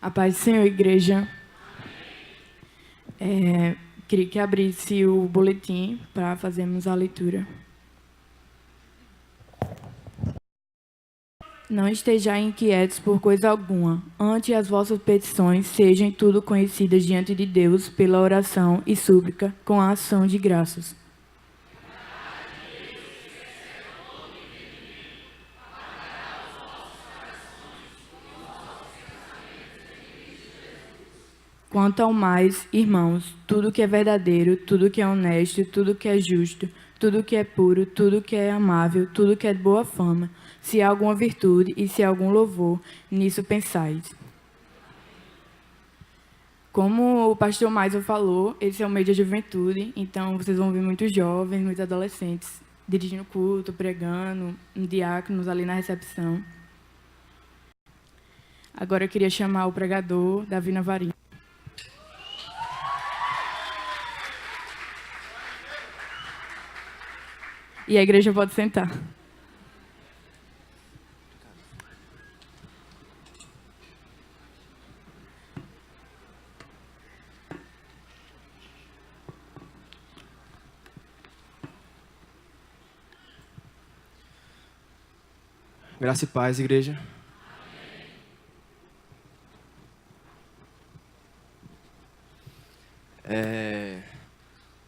A paz do Senhor, igreja. Queria que abrisse o boletim para fazermos a leitura. Não estejais inquietos por coisa alguma. Antes as vossas petições sejam tudo conhecidas diante de Deus pela oração e súplica com a ação de graças. Quanto ao mais, irmãos, tudo que é verdadeiro, tudo que é honesto, tudo que é justo, tudo que é puro, tudo que é amável, tudo que é de boa fama, se há alguma virtude e se há algum louvor, nisso pensais. Como o pastor Maisel falou, esse é o mês da juventude, então vocês vão ver muitos jovens, muitos adolescentes dirigindo culto, pregando, diáconos ali na recepção. Agora eu queria chamar o pregador, Davi Navarinho. E a igreja pode sentar. Graça e paz, igreja.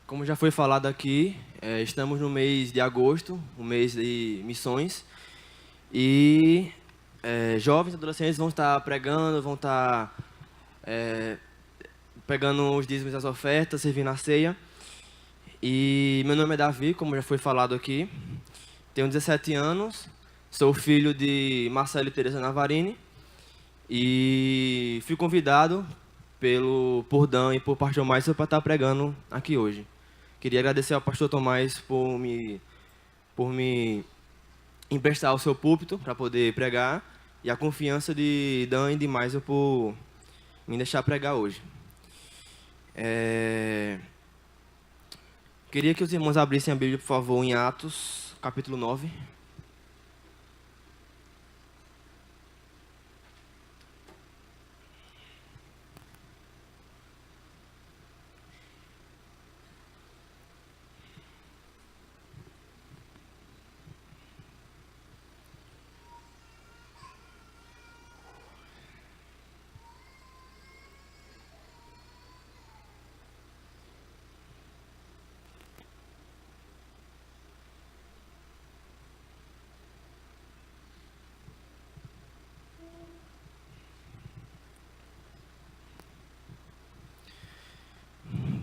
Como já foi falado aqui, estamos no mês de agosto, o mês de missões, e jovens e adolescentes vão estar pregando, vão estar pegando os dízimos e as ofertas, servindo a ceia. E meu nome é Davi, como já foi falado aqui, tenho 17 anos, sou filho de Marcelo e Teresa Navarini, e fui convidado por Dan e por pastor Maisel para estar pregando aqui hoje. Queria agradecer ao pastor Tomás por me emprestar o seu púlpito para poder pregar e a confiança de Dan e de Maisel por me deixar pregar hoje. Queria que os irmãos abrissem a Bíblia, por favor, em Atos, capítulo 9.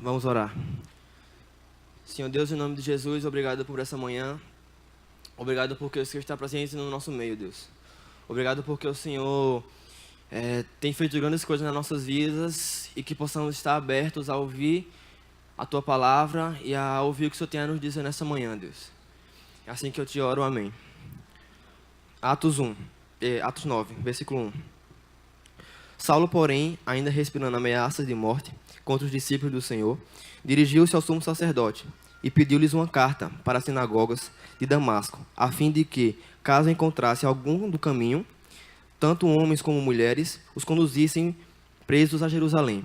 Vamos orar. Senhor Deus, em nome de Jesus, obrigado por essa manhã. Obrigado porque o Senhor está presente no nosso meio, Deus. Obrigado porque o Senhor tem feito grandes coisas nas nossas vidas e que possamos estar abertos a ouvir a Tua palavra e a ouvir o que o Senhor tem a nos dizer nessa manhã, Deus. É assim que eu te oro, amém. Atos 9, versículo 1. Saulo, porém, ainda respirando ameaças de morte contra os discípulos do Senhor, dirigiu-se ao sumo sacerdote e pediu-lhes uma carta para as sinagogas de Damasco, a fim de que, caso encontrasse algum do caminho, tanto homens como mulheres, os conduzissem presos a Jerusalém.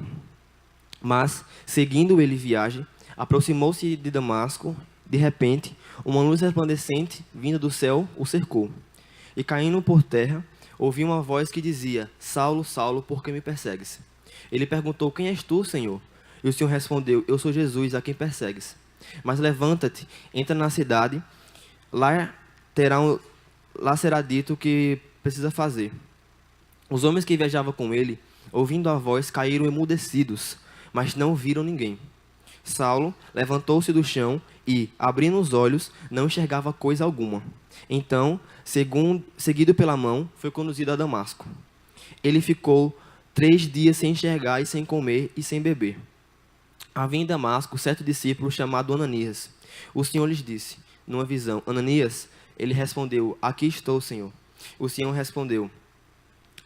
Mas, seguindo ele viagem, aproximou-se de Damasco. De repente, uma luz resplandecente, vinda do céu, o cercou. E caindo por terra, ouviu uma voz que dizia: Saulo, Saulo, por que me persegues? Ele perguntou: Quem és tu, Senhor? E o Senhor respondeu: Eu sou Jesus, a quem persegues. Mas levanta-te, entra na cidade, lá será dito o que precisa fazer. Os homens que viajavam com ele, ouvindo a voz, caíram emudecidos, mas não viram ninguém. Saulo levantou-se do chão e, abrindo os olhos, não enxergava coisa alguma. Então, seguido pela mão, foi conduzido a Damasco. Ele ficou 3 dias sem enxergar e sem comer e sem beber. Havia em Damasco certo discípulo chamado Ananias. O Senhor lhes disse, numa visão: Ananias? Ele respondeu: Aqui estou, Senhor. O Senhor respondeu: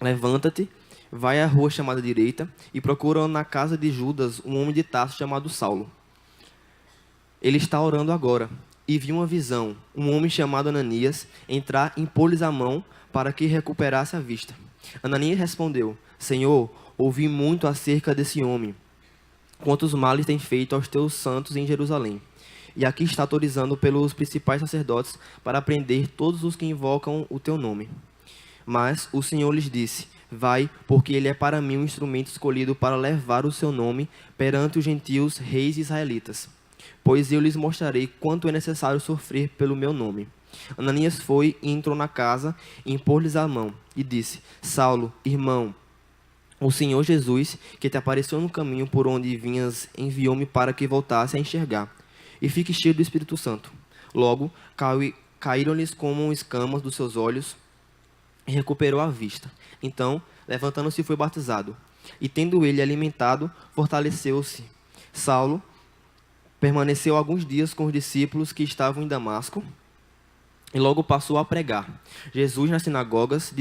Levanta-te, vai à rua chamada direita e procura na casa de Judas um homem de Tarso chamado Saulo. Ele está orando agora. E viu uma visão, um homem chamado Ananias entrar e impor-lhes a mão para que recuperasse a vista. Ananias respondeu: Senhor, ouvi muito acerca desse homem, quantos males tem feito aos teus santos em Jerusalém. E aqui está autorizando pelos principais sacerdotes para prender todos os que invocam o teu nome. Mas o Senhor lhes disse: vai, porque ele é para mim um instrumento escolhido para levar o seu nome perante os gentios, reis israelitas. Pois eu lhes mostrarei quanto é necessário sofrer pelo meu nome. Ananias foi e entrou na casa, impôs-lhes a mão e disse: Saulo, irmão, o Senhor Jesus, que te apareceu no caminho por onde vinhas, enviou-me para que voltasse a enxergar e fique cheio do Espírito Santo. Logo, caíram-lhes como escamas dos seus olhos e recuperou a vista. Então, levantando-se, foi batizado. E tendo ele alimentado, fortaleceu-se. Saulo permaneceu alguns dias com os discípulos que estavam em Damasco e logo passou a pregar Jesus nas sinagogas,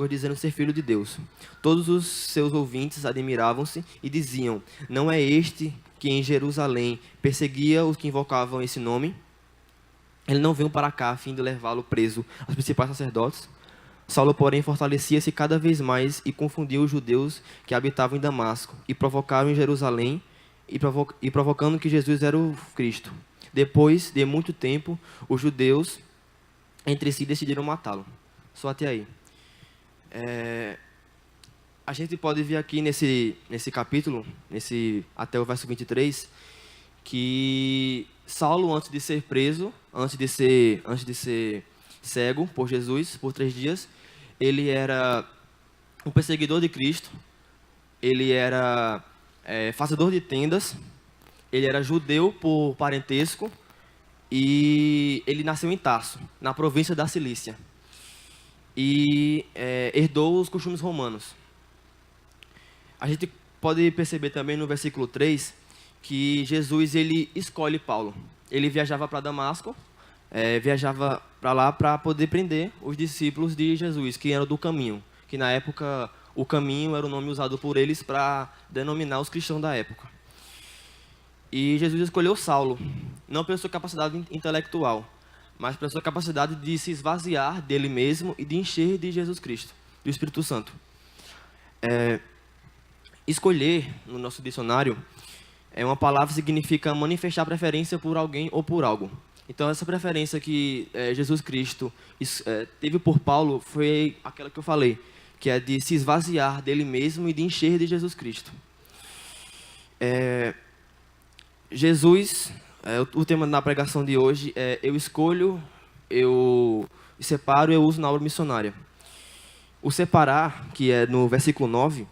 dizendo ser filho de Deus. Todos os seus ouvintes admiravam-se e diziam: não é este que em Jerusalém perseguia os que invocavam esse nome? Ele não veio para cá a fim de levá-lo preso aos principais sacerdotes? Saulo, porém, fortalecia-se cada vez mais e confundia os judeus que habitavam em Damasco e provocaram em Jerusalém e provocando que Jesus era o Cristo. Depois de muito tempo, os judeus entre si decidiram matá-lo. Só até aí. A gente pode ver aqui nesse capítulo, até o verso 23, que Saulo, antes de ser preso, antes de ser cego por Jesus por 3 dias, ele era um perseguidor de Cristo, ele era fazedor de tendas, ele era judeu por parentesco e ele nasceu em Tarso, na província da Cilícia, e herdou os costumes romanos. A gente pode perceber também no versículo 3 que Jesus ele escolhe Paulo. Ele viajava para Damasco, viajava para lá para poder prender os discípulos de Jesus, que eram do caminho, que na época o caminho era o nome usado por eles para denominar os cristãos da época. E Jesus escolheu Saulo, não pela sua capacidade intelectual, mas pela sua capacidade de se esvaziar dele mesmo e de encher de Jesus Cristo, do Espírito Santo. Escolher, no nosso dicionário, é uma palavra que significa manifestar preferência por alguém ou por algo. Então, essa preferência que Jesus Cristo teve por Paulo foi aquela que eu falei, que é de se esvaziar dele mesmo e de encher de Jesus Cristo. Jesus, o tema da pregação de hoje é: eu escolho, eu separo e eu uso na obra missionária. O separar, que é no versículo 9,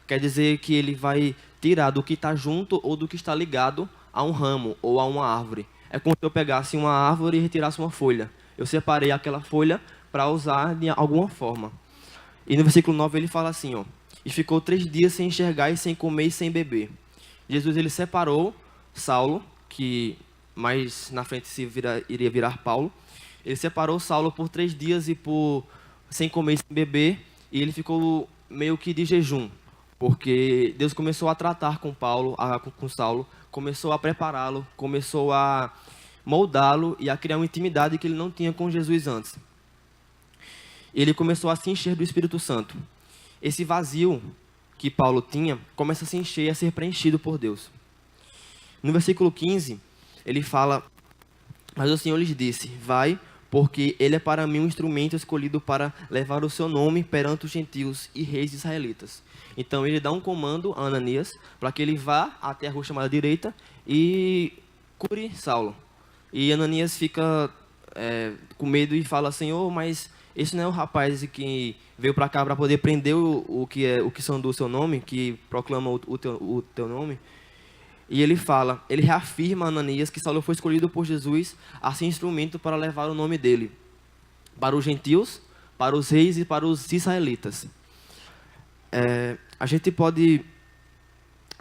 quer dizer que ele vai tirar do que está junto ou do que está ligado a um ramo ou a uma árvore. É como se eu pegasse uma árvore e retirasse uma folha. Eu separei aquela folha para usar de alguma forma. E no versículo 9 ele fala assim, e ficou 3 dias sem enxergar e sem comer e sem beber. Jesus ele separou Saulo, que mais na frente iria virar Paulo. Ele separou Saulo por 3 dias sem comer e sem beber, e ele ficou meio que de jejum, porque Deus começou a tratar com Saulo, começou a prepará-lo, começou a moldá-lo e a criar uma intimidade que ele não tinha com Jesus antes. Ele começou a se encher do Espírito Santo. Esse vazio que Paulo tinha começa a se encher e a ser preenchido por Deus. No versículo 15, ele fala: mas o Senhor lhes disse: vai, porque ele é para mim um instrumento escolhido para levar o seu nome perante os gentios e reis israelitas. Então ele dá um comando a Ananias para que ele vá até a rua chamada direita e cure Saulo. E Ananias fica com medo e fala: Senhor, mas esse não é o rapaz que veio para cá para poder prender o que são do seu nome, que proclama o teu nome? E ele reafirma a Ananias que Saulo foi escolhido por Jesus a ser instrumento para levar o nome dele para os gentios, para os reis e para os israelitas. A gente pode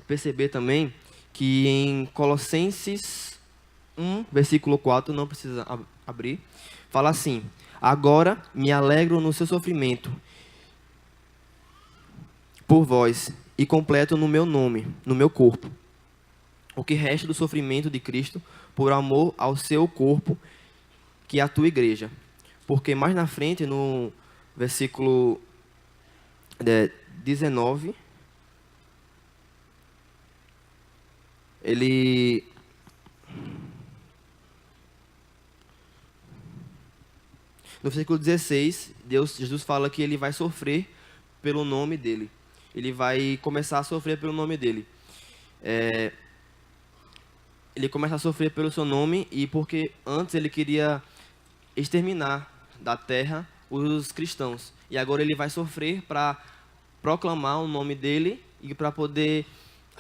perceber também que em Colossenses 1, versículo 4, não precisa abrir, fala assim: agora me alegro no seu sofrimento por vós e completo no meu nome, no meu corpo, o que resta do sofrimento de Cristo por amor ao seu corpo, que é a tua igreja, Porque mais na frente, no versículo 19, ele... No versículo 16, Jesus fala que ele vai sofrer pelo nome dele. Ele vai começar a sofrer pelo nome dele. Ele começa a sofrer pelo seu nome e porque antes ele queria exterminar da terra os cristãos. E agora ele vai sofrer para proclamar o nome dele e para poder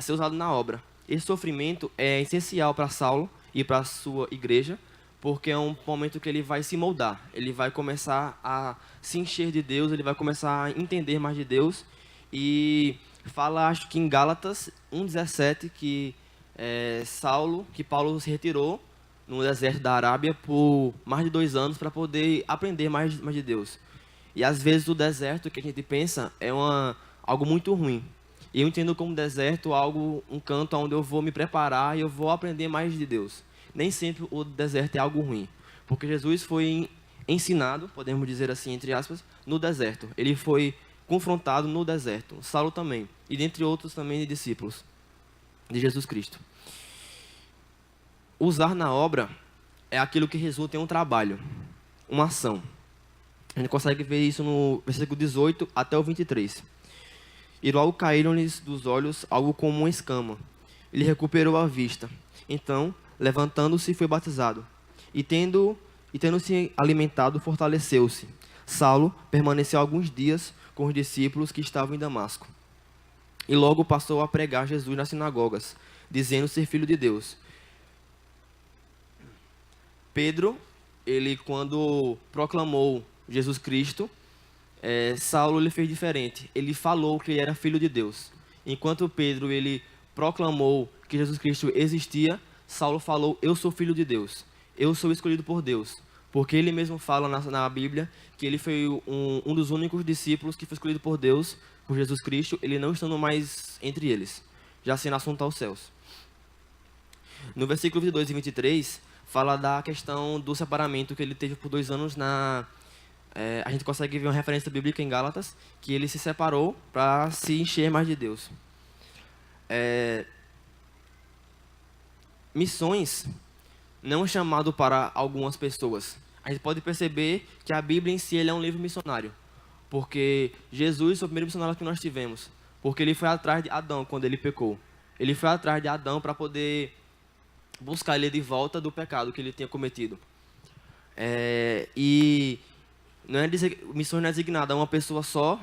ser usado na obra. Esse sofrimento é essencial para Saulo e para a sua igreja, porque é um momento que ele vai se moldar, ele vai começar a se encher de Deus, ele vai começar a entender mais de Deus. E fala, acho que em Gálatas 1,17, que Paulo se retirou no deserto da Arábia por mais de 2 anos para poder aprender mais de Deus. E às vezes o deserto que a gente pensa é algo muito ruim. E eu entendo como deserto um canto onde eu vou me preparar e eu vou aprender mais de Deus. Nem sempre o deserto é algo ruim, porque Jesus foi ensinado, podemos dizer assim, entre aspas, no deserto. Ele foi confrontado no deserto, Saulo também, e dentre outros também discípulos de Jesus Cristo. Usar na obra é aquilo que resulta em um trabalho, uma ação. A gente consegue ver isso no versículo 18 até o 23. E logo caíram-lhes dos olhos algo como uma escama. Ele recuperou a vista. Então, levantando-se, foi batizado. E tendo-se alimentado, fortaleceu-se. Saulo permaneceu alguns dias com os discípulos que estavam em Damasco. E logo passou a pregar Jesus nas sinagogas, dizendo ser filho de Deus. Pedro, ele quando proclamou Jesus Cristo, Saulo ele fez diferente. Ele falou que ele era filho de Deus. Enquanto Pedro ele proclamou que Jesus Cristo existia, Saulo falou, eu sou filho de Deus, eu sou escolhido por Deus. Porque ele mesmo fala na Bíblia que ele foi um dos únicos discípulos que foi escolhido por Deus, por Jesus Cristo, ele não estando mais entre eles, já sendo assunto aos céus. No versículo 22 e 23, fala da questão do separamento que ele teve por 2 anos a gente consegue ver uma referência bíblica em Gálatas, que ele se separou para se encher mais de Deus. Missões não é chamado para algumas pessoas. A gente pode perceber que a Bíblia em si é um livro missionário, porque Jesus foi o primeiro missionário que nós tivemos, porque ele foi atrás de Adão quando ele pecou. Ele foi atrás de Adão para poder buscar ele de volta do pecado que ele tinha cometido. E não é missões não é designada a uma pessoa só,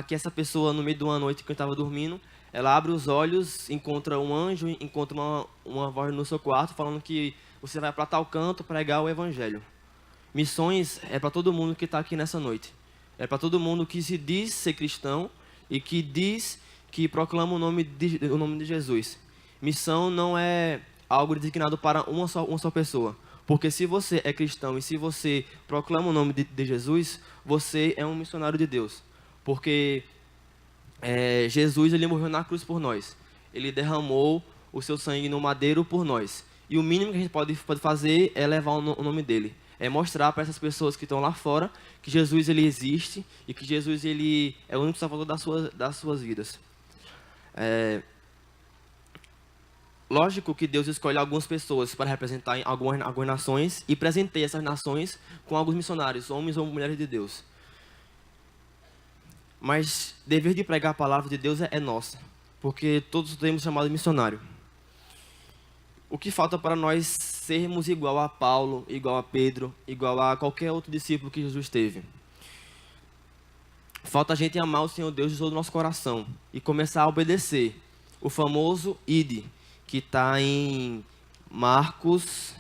que essa pessoa no meio de uma noite que estava dormindo, ela abre os olhos, encontra um anjo, encontra uma voz no seu quarto falando que você vai para tal canto pregar o evangelho. Missões é para todo mundo que está aqui nessa noite. É para todo mundo que se diz ser cristão e que diz que proclama o nome de Jesus. Missão não é algo designado para uma só pessoa. Porque se você é cristão e se você proclama o nome de Jesus, você é um missionário de Deus. Porque Jesus ele morreu na cruz por nós. Ele derramou o seu sangue no madeiro por nós. E o mínimo que a gente pode fazer é levar o nome dele. É mostrar para essas pessoas que estão lá fora que Jesus ele existe e que Jesus ele é o único salvador das suas vidas. Lógico que Deus escolhe algumas pessoas para representar algumas nações e presenteia essas nações com alguns missionários, homens ou mulheres de Deus. Mas dever de pregar a palavra de Deus é nossa, porque todos temos chamado de missionário. O que falta para nós sermos igual a Paulo, igual a Pedro, igual a qualquer outro discípulo que Jesus teve? Falta a gente amar o Senhor Deus de todo o nosso coração e começar a obedecer o famoso ide, que está em Marcos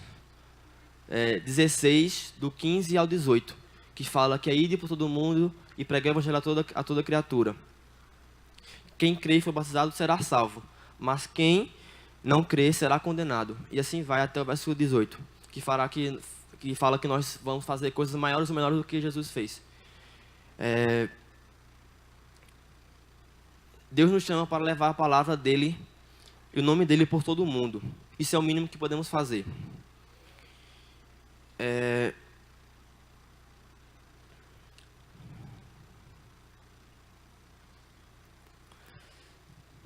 16, do 15 ao 18, que fala que é ide por todo mundo e pregar o evangelho a toda criatura. Quem crê e for batizado será salvo, mas quem não crê será condenado. E assim vai até o versículo 18, que fala que nós vamos fazer coisas maiores ou menores do que Jesus fez. Deus nos chama para levar a palavra dele e o nome dele por todo o mundo. Isso é o mínimo que podemos fazer.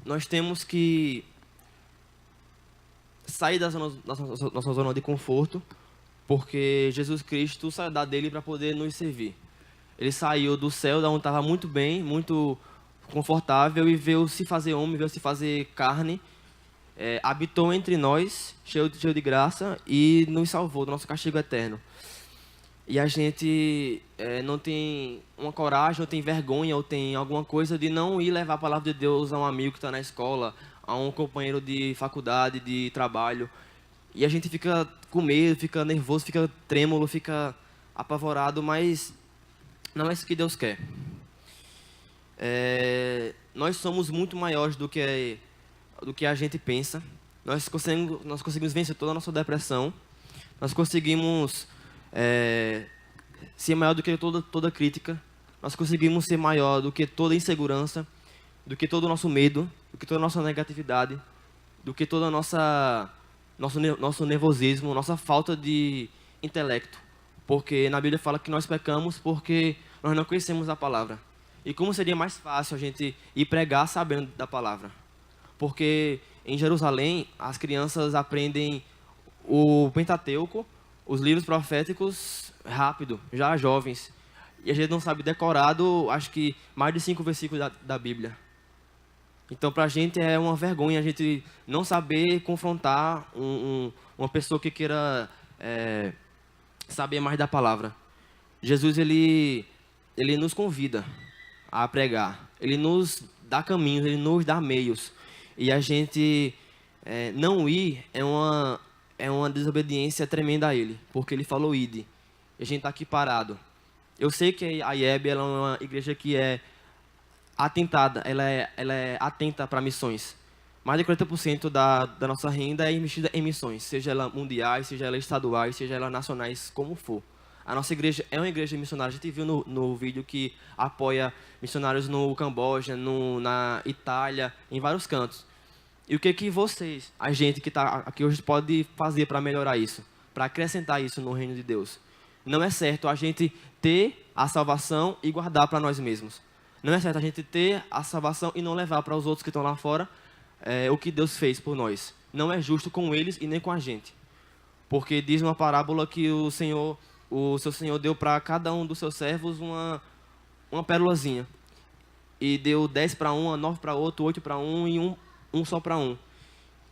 nós temos que sair da nossa zona de conforto, porque Jesus Cristo saiu dele para poder nos servir. Ele saiu do céu, da onde estava muito bem, muito confortável, e veio se fazer homem, veio se fazer carne, habitou entre nós, cheio de graça, e nos salvou do nosso castigo eterno. E a gente não tem uma coragem, ou tem vergonha, ou tem alguma coisa de não ir levar a palavra de Deus a um amigo que está na escola, a um companheiro de faculdade, de trabalho. E a gente fica com medo, fica nervoso, fica trêmulo, fica apavorado, mas não é isso que Deus quer. Nós somos muito maiores do que a gente pensa. Nós conseguimos vencer toda a nossa depressão. Nós conseguimos ser maior do que toda crítica. Nós conseguimos ser maior do que toda insegurança, do que todo o nosso medo, do que toda a nossa negatividade, do que toda a nosso nervosismo, nossa falta de intelecto. Porque na Bíblia fala que nós pecamos porque nós não conhecemos a palavra. E como seria mais fácil a gente ir pregar sabendo da palavra? Porque em Jerusalém as crianças aprendem o Pentateuco, os livros proféticos, rápido, já jovens. E a gente não sabe decorado, acho que mais de 5 versículos da Bíblia. Então, para a gente é uma vergonha a gente não saber confrontar uma pessoa que queira saber mais da palavra. Jesus, ele nos convida a pregar. Ele nos dá caminhos, ele nos dá meios. E a gente não ir é uma desobediência tremenda a ele, porque ele falou ide. E a gente está aqui parado. Eu sei que a IEB ela é uma igreja que é atentada, ela é atenta para missões. Mais de 40% da nossa renda é investida em missões, seja ela mundiais, seja ela estaduais, seja ela nacionais, como for. A nossa igreja é uma igreja missionária. A gente viu no vídeo que apoia missionários no Camboja, na Itália, em vários cantos. E o que vocês, a gente que está aqui hoje, pode fazer para melhorar isso? Para acrescentar isso no reino de Deus? Não é certo a gente ter a salvação e guardar para nós mesmos. Não é certo a gente ter a salvação e não levar para os outros que estão lá fora o que Deus fez por nós. Não é justo com eles e nem com a gente. Porque diz uma parábola que o seu Senhor deu para cada um dos seus servos uma pérolazinha. E deu 10 para um, 9 para outro, 8 para um e um só para um.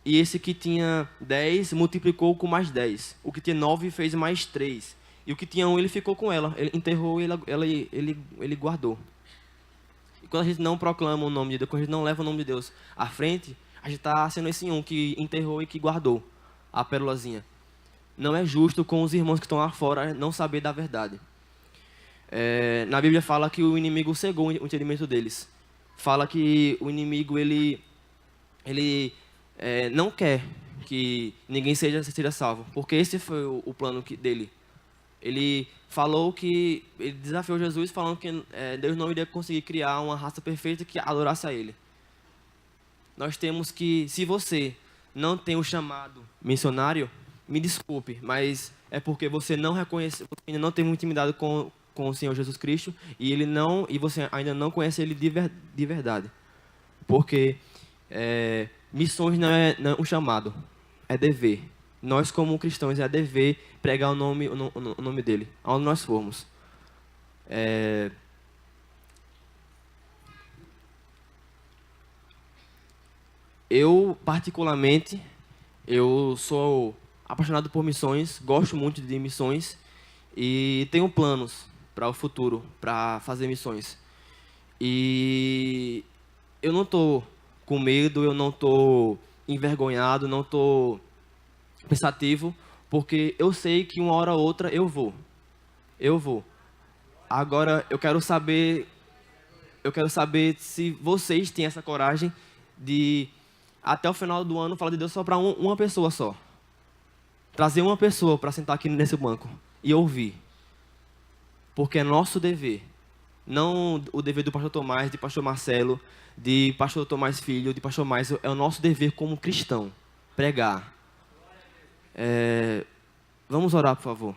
E esse que tinha 10 multiplicou com mais 10. O que tinha 9 fez mais 3. E o que tinha 1 ele ficou com ela. Ele enterrou e ele guardou. E quando a gente não proclama o nome de Deus, quando a gente não leva o nome de Deus à frente, a gente está sendo esse um que enterrou e que guardou a pérolazinha. Não é justo com os irmãos que estão lá fora não saber da verdade. Na Bíblia fala que o inimigo cegou o entendimento deles. Fala que o inimigo ele não quer que ninguém seja salvo, porque esse foi o plano dele. Ele desafiou Jesus falando que Deus não iria conseguir criar uma raça perfeita que adorasse a ele. Nós temos que, se você não tem o chamado missionário, me desculpe, mas é porque você não reconhece, você ainda não tem uma intimidade com o Senhor Jesus Cristo e você ainda não conhece Ele de verdade. Porque missões não é um chamado, é dever. Nós, como cristãos, é dever pregar o nome dele, aonde nós formos. Eu, particularmente, eu sou apaixonado por missões, gosto muito de missões e tenho planos para o futuro, para fazer missões. E eu não estou com medo, eu não estou envergonhado, não estou pensativo, porque eu sei que uma hora ou outra eu vou. Agora eu quero saber se vocês têm essa coragem de até o final do ano falar de Deus só para uma pessoa só. Trazer uma pessoa para sentar aqui nesse banco e ouvir. Porque é nosso dever. Não o dever do pastor Tomás, de pastor Marcelo, de pastor Tomás Filho, de pastor Mais. É o nosso dever como cristão. Pregar. Vamos orar, por favor.